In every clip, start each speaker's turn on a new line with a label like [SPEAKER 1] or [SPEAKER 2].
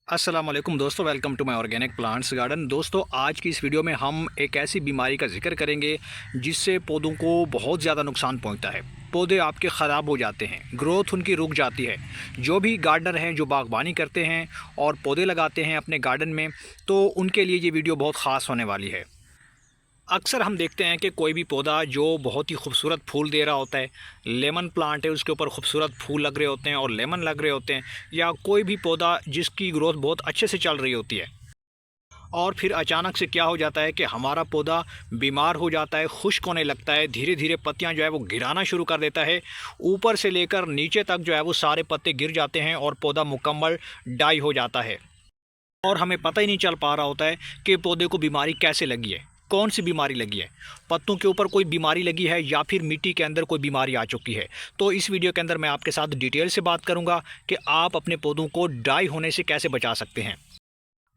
[SPEAKER 1] अस्सलाम वालेकुम दोस्तों, welcome to my organic plants garden. दोस्तों, आज की इस वीडियो में हम एक ऐसी बीमारी का जिक्र करेंगे जिससे पौधों को बहुत ज़्यादा नुकसान पहुंचता है। पौधे आपके ख़राब हो जाते हैं, ग्रोथ उनकी रुक जाती है। जो भी गार्डनर हैं जो बागबानी करते हैं और पौधे लगाते हैं अपने गार्डन में, तो उनके लिए ये वीडियो बहुत ख़ास होने वाली है। अक्सर हम देखते हैं कि कोई भी पौधा जो बहुत ही खूबसूरत फूल दे रहा होता है, लेमन प्लांट है, उसके ऊपर खूबसूरत फूल लग रहे होते हैं और लेमन लग रहे होते हैं, या कोई भी पौधा जिसकी ग्रोथ बहुत अच्छे से चल रही होती है, और फिर अचानक से क्या हो जाता है कि हमारा पौधा बीमार हो जाता है, खुश्क होने लगता है, धीरे धीरे पत्तियां जो है वो गिराना शुरू कर देता है। ऊपर से लेकर नीचे तक जो है वो सारे पत्ते गिर जाते हैं और पौधा मुकम्मल डाई हो जाता है। और हमें पता ही नहीं चल पा रहा होता है कि पौधे को बीमारी कैसे लगी है, कौन सी बीमारी लगी है, पत्तों के ऊपर कोई बीमारी लगी है या फिर मिट्टी के अंदर कोई बीमारी आ चुकी है। तो इस वीडियो के अंदर मैं आपके साथ डिटेल से बात करूंगा कि आप अपने पौधों को ड्राई होने से कैसे बचा सकते हैं।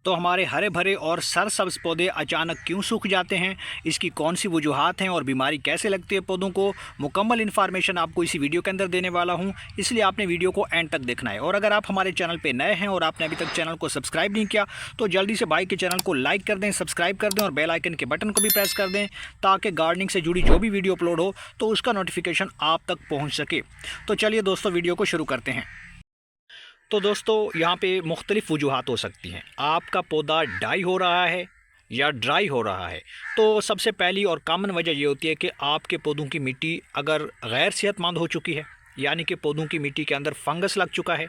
[SPEAKER 1] तो हमारे हरे भरे और सरसब्ज पौधे अचानक क्यों सूख जाते हैं, इसकी कौन सी वजूहात हैं और बीमारी कैसे लगती है पौधों को, मुकम्मल इन्फॉर्मेशन आपको इसी वीडियो के अंदर देने वाला हूं। इसलिए आपने वीडियो को एंड तक देखना है। और अगर आप हमारे चैनल पे नए हैं और आपने अभी तक चैनल को सब्सक्राइब नहीं किया तो जल्दी से भाई के चैनल को लाइक कर दें, सब्सक्राइब कर दें और बेल आइकन के बटन को भी प्रेस कर दें, ताकि गार्डनिंग से जुड़ी जो भी वीडियो अपलोड हो तो उसका नोटिफिकेशन आप तक पहुँच सके। तो चलिए दोस्तों, वीडियो को शुरू करते हैं। तो दोस्तों, यहाँ पे मुख्तलिफ़ वजूहात हो सकती हैं। आपका पौधा डाई हो रहा है या ड्राई हो रहा है, तो सबसे पहली और कॉमन वजह ये होती है कि आपके पौधों की मिट्टी अगर गैर सेहतमंद हो चुकी है, यानी कि पौधों की मिट्टी के अंदर फंगस लग चुका है,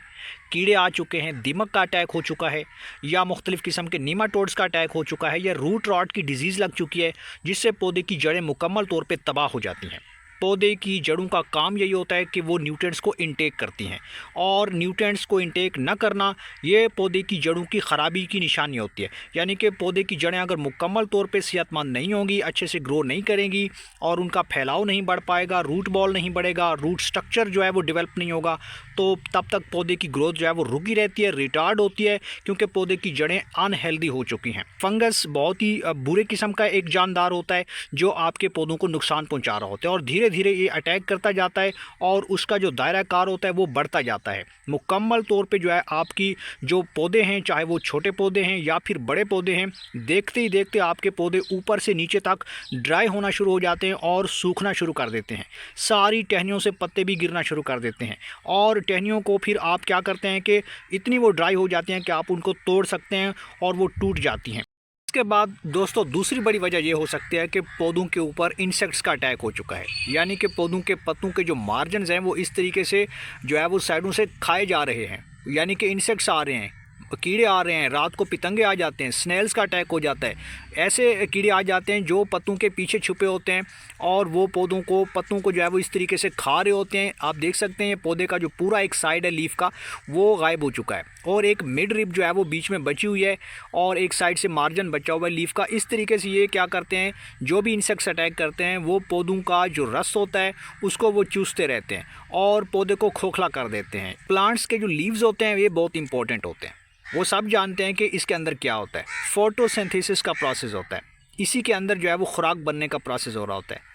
[SPEAKER 1] कीड़े आ चुके हैं, दीमक का अटैक हो चुका है, या मुख्तलिफ़ किस्म के नीमाटोड्स का अटैक हो चुका है, या रूट रॉट की डिजीज़ लग चुकी है, जिससे पौधे की जड़ें मुकम्मल तौर पर तबाह हो जाती हैं। पौधे की जड़ों का काम यही होता है कि वो न्यूट्रिएंट्स को इंटेक करती हैं, और न्यूट्रिएंट्स को इंटेक न करना ये पौधे की जड़ों की ख़राबी की निशानी होती है। यानी कि पौधे की जड़ें अगर मुकम्मल तौर पे सेहतमंद नहीं होंगी, अच्छे से ग्रो नहीं करेंगी और उनका फैलाव नहीं बढ़ पाएगा, रूट बॉल नहीं बढ़ेगा, रूट स्ट्रक्चर जो है वो डेवलप नहीं होगा, तो तब तक पौधे की ग्रोथ जो है वो रुकी रहती है, रिटार्ड होती है, क्योंकि पौधे की जड़ें अनहेल्दी हो चुकी हैं। फंगस बहुत ही बुरे किस्म का एक जानदार होता है जो आपके पौधों को नुकसान पहुँचा रहा होता है, और धीरे धीरे ये अटैक करता जाता है और उसका जो दायरा कार होता है वो बढ़ता जाता है। मुकम्मल तौर पे जो है आपकी जो पौधे हैं, चाहे वो छोटे पौधे हैं या फिर बड़े पौधे हैं, देखते ही देखते आपके पौधे ऊपर से नीचे तक ड्राई होना शुरू हो जाते हैं और सूखना शुरू कर देते हैं। सारी टहनियों से पत्ते भी गिरना शुरू कर देते हैं, और टहनियों को फिर आप क्या करते हैं कि इतनी वो ड्राई हो जाती हैं कि आप उनको तोड़ सकते हैं और वो टूट जाती हैं। इसके बाद दोस्तों, दूसरी बड़ी वजह ये हो सकती है कि पौधों के ऊपर इंसेक्ट्स का अटैक हो चुका है, यानी कि पौधों के पत्तों के जो मार्जिन्स हैं वो इस तरीके से जो है वो साइडों से खाए जा रहे हैं, यानी कि इंसेक्ट्स आ रहे हैं, कीड़े आ रहे हैं, रात को पतंगे आ जाते हैं, स्नेल्स का अटैक हो जाता है। ऐसे कीड़े आ जाते हैं जो पत्तों के पीछे छुपे होते हैं और वो पत्तों को जो है वो इस तरीके से खा रहे होते हैं। आप देख सकते हैं ये पौधे का जो पूरा एक साइड है लीफ का वो गायब हो चुका है, और एक मिड रिब जो है वो बीच में बची हुई है, और एक साइड से मार्जिन बचा हुआ है लीफ का। इस तरीके से ये क्या करते हैं, जो भी इंसेक्ट्स अटैक करते हैं वो पौधों का जो रस होता है उसको वो चूसते रहते हैं और पौधे को खोखला कर देते हैं। प्लांट्स के जो लीव्स होते हैं ये बहुत इंपॉर्टेंट होते हैं, वो सब जानते हैं कि इसके अंदर क्या होता है। फोटोसिंथेसिस का प्रोसेस होता है, इसी के अंदर जो है वो खुराक बनने का प्रोसेस हो रहा होता है।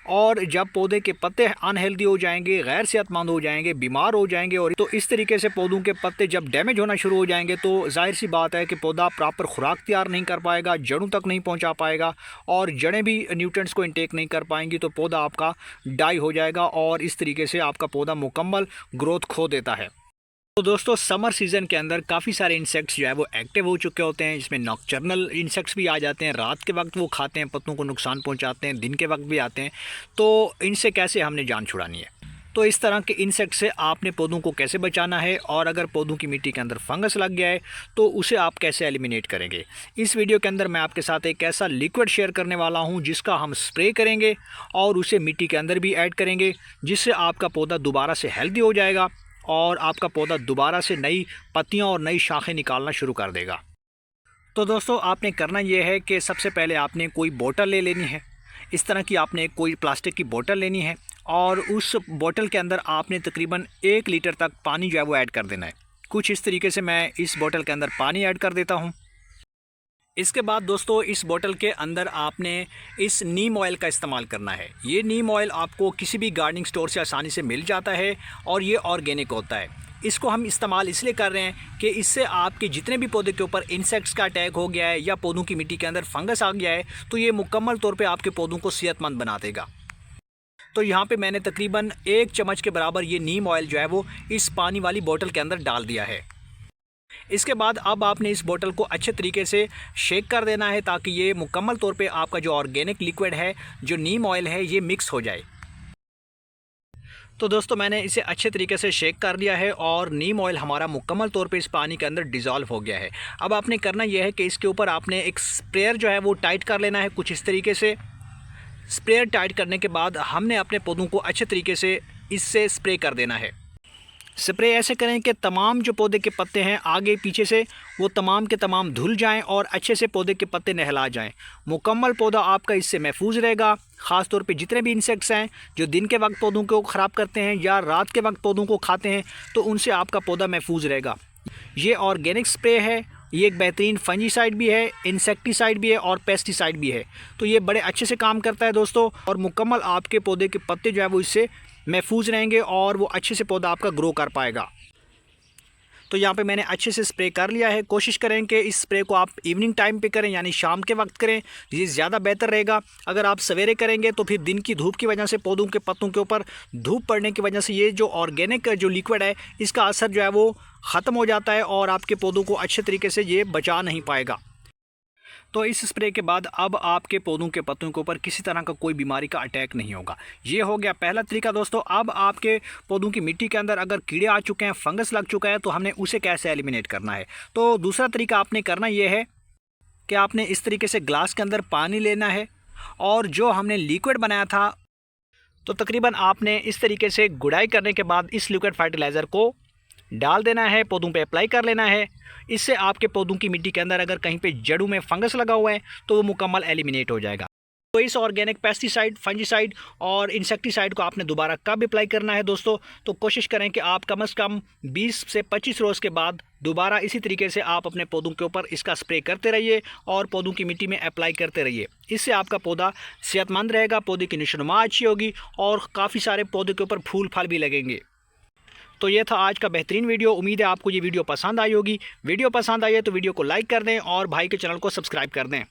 [SPEAKER 1] और जब पौधे के पत्ते अनहेल्दी हो जाएंगे, गैर सेहतमंद हो जाएंगे, बीमार हो जाएंगे, और तो इस तरीके से पौधों के पत्ते जब डैमेज होना शुरू हो जाएंगे तो जाहिर सी बात है कि पौधा प्रॉपर खुराक तैयार नहीं कर पाएगा, जड़ों तक नहीं पहुंचा पाएगा, और जड़ें भी न्यूट्रिएंट्स को इंटेक नहीं कर पाएंगी, तो पौधा आपका डाई हो जाएगा और इस तरीके से आपका पौधा मुकम्मल ग्रोथ खो देता है। तो दोस्तों, समर सीज़न के अंदर काफ़ी सारे इंसेक्ट्स जो है वो एक्टिव हो चुके होते हैं। इसमें नॉकटर्नल इंसेक्ट्स भी आ जाते हैं, रात के वक्त वो खाते हैं, पत्तों को नुकसान पहुंचाते हैं, दिन के वक्त भी आते हैं। तो इनसे कैसे हमने जान छुड़ानी है, तो इस तरह के इंसेक्ट से आपने पौधों को कैसे बचाना है, और अगर पौधों की मिट्टी के अंदर फंगस लग गया है तो उसे आप कैसे एलिमिनेट करेंगे। इस वीडियो के अंदर मैं आपके साथ एक ऐसा लिक्विड शेयर करने वाला हूं जिसका हम स्प्रे करेंगे और उसे मिट्टी के अंदर भी ऐड करेंगे, जिससे आपका पौधा दोबारा से हेल्दी हो जाएगा और आपका पौधा दोबारा से नई पत्तियां और नई शाखें निकालना शुरू कर देगा। तो दोस्तों, आपने करना यह है कि सबसे पहले आपने कोई बोतल ले लेनी है। इस तरह की आपने कोई प्लास्टिक की बोतल लेनी है, और उस बोतल के अंदर आपने तकरीबन 1 लीटर तक पानी जो है वो ऐड कर देना है। कुछ इस तरीके से मैं इस बोतल के अंदर पानी ऐड कर देता हूँ। इसके बाद दोस्तों, इस बोतल के अंदर आपने इस नीम ऑयल का इस्तेमाल करना है। ये नीम ऑयल आपको किसी भी गार्डनिंग स्टोर से आसानी से मिल जाता है और ये ऑर्गेनिक होता है। इसको हम इस्तेमाल इसलिए कर रहे हैं कि इससे आपके जितने भी पौधे के ऊपर इंसेक्ट्स का अटैक हो गया है या पौधों की मिट्टी के अंदर फंगस आ गया है तो ये मुकम्मल तौर पे आपके पौधों को सेहतमंद बना देगा। तो यहाँ पे मैंने तकरीबन 1 चम्मच के बराबर ये नीम ऑयल जो है वो इस पानी वाली बोतल के अंदर डाल दिया है। इसके बाद अब आपने इस बोतल को अच्छे तरीके से शेक कर देना है ताकि ये मुकम्मल तौर पे आपका जो ऑर्गेनिक लिक्विड है, जो नीम ऑयल है, ये मिक्स हो जाए। तो दोस्तों मैंने इसे अच्छे तरीके से शेक कर लिया है और नीम ऑयल हमारा मुकम्मल तौर पे इस पानी के अंदर डिज़ोल्व हो गया है। अब आपने करना यह है कि इसके ऊपर आपने एक स्प्रेयर जो है वो टाइट कर लेना है कुछ इस तरीके से। स्प्रेयर टाइट करने के बाद हमने अपने पौधों को अच्छे तरीके से इससे स्प्रे कर देना है। स्प्रे ऐसे करें कि तमाम जो पौधे के पत्ते हैं आगे पीछे से वो तमाम के तमाम धुल जाएं और अच्छे से पौधे के पत्ते नहला जाएं। मुकम्मल पौधा आपका इससे महफूज रहेगा। ख़ास तौर पे जितने भी इंसेक्ट्स हैं जो दिन के वक्त पौधों को ख़राब करते हैं या रात के वक्त पौधों को खाते हैं तो उनसे आपका पौधा महफूज रहेगा। ये ऑर्गेनिक स्प्रे है, ये एक बेहतरीन फंजीसाइड भी है, इंसेक्टिसाइड भी है और पेस्टिसाइड भी है। तो ये बड़े अच्छे से काम करता है दोस्तों और मुकम्मल आपके पौधे के पत्ते जो है वो इससे महफूज रहेंगे और वो अच्छे से पौधा आपका ग्रो कर पाएगा। तो यहाँ पे मैंने अच्छे से स्प्रे कर लिया है। कोशिश करें कि इस स्प्रे को आप इवनिंग टाइम पे करें, यानी शाम के वक्त करें, ये ज़्यादा बेहतर रहेगा। अगर आप सवेरे करेंगे तो फिर दिन की धूप की वजह से पौधों के पत्तों के ऊपर धूप पड़ने की वजह से ये जो ऑर्गेनिक जो लिक्विड है इसका असर जो है वो ख़त्म हो जाता है और आपके पौधों को अच्छे तरीके से ये बचा नहीं पाएगा। तो इस स्प्रे के बाद अब आपके पौधों के पत्तों के ऊपर किसी तरह का कोई बीमारी का अटैक नहीं होगा। ये हो गया पहला तरीका दोस्तों। अब आपके पौधों की मिट्टी के अंदर अगर कीड़े आ चुके हैं, फंगस लग चुका है तो हमने उसे कैसे एलिमिनेट करना है। तो दूसरा तरीका आपने करना ये है कि आपने इस तरीके से ग्लास के अंदर पानी लेना है और जो हमने लिक्विड बनाया था तो तकरीबन आपने इस तरीके से गुड़ाई करने के बाद इस लिक्विड फर्टिलाइज़र को डाल देना है, पौधों पे अप्लाई कर लेना है। इससे आपके पौधों की मिट्टी के अंदर अगर कहीं पे जड़ों में फंगस लगा हुआ है तो वो मुकम्मल एलिमिनेट हो जाएगा। तो इस ऑर्गेनिक पेस्टिसाइड, फंजीसाइड और इंसेक्टिसाइड को आपने दोबारा कब अप्लाई करना है दोस्तों, तो कोशिश करें कि आप कम से कम 20 से 25 रोज़ के बाद दोबारा इसी तरीके से आप अपने पौधों के ऊपर इसका स्प्रे करते रहिए और पौधों की मिट्टी में अप्लाई करते रहिए। इससे आपका पौधा सेहतमंद रहेगा, पौधे की नशोनुमा अच्छी होगी और काफ़ी सारे पौधे के ऊपर फूल फल भी लगेंगे। तो ये था आज का बेहतरीन वीडियो। उम्मीद है आपको ये वीडियो पसंद आई होगी। वीडियो पसंद आई है तो वीडियो को लाइक कर दें और भाई के चैनल को सब्सक्राइब कर दें।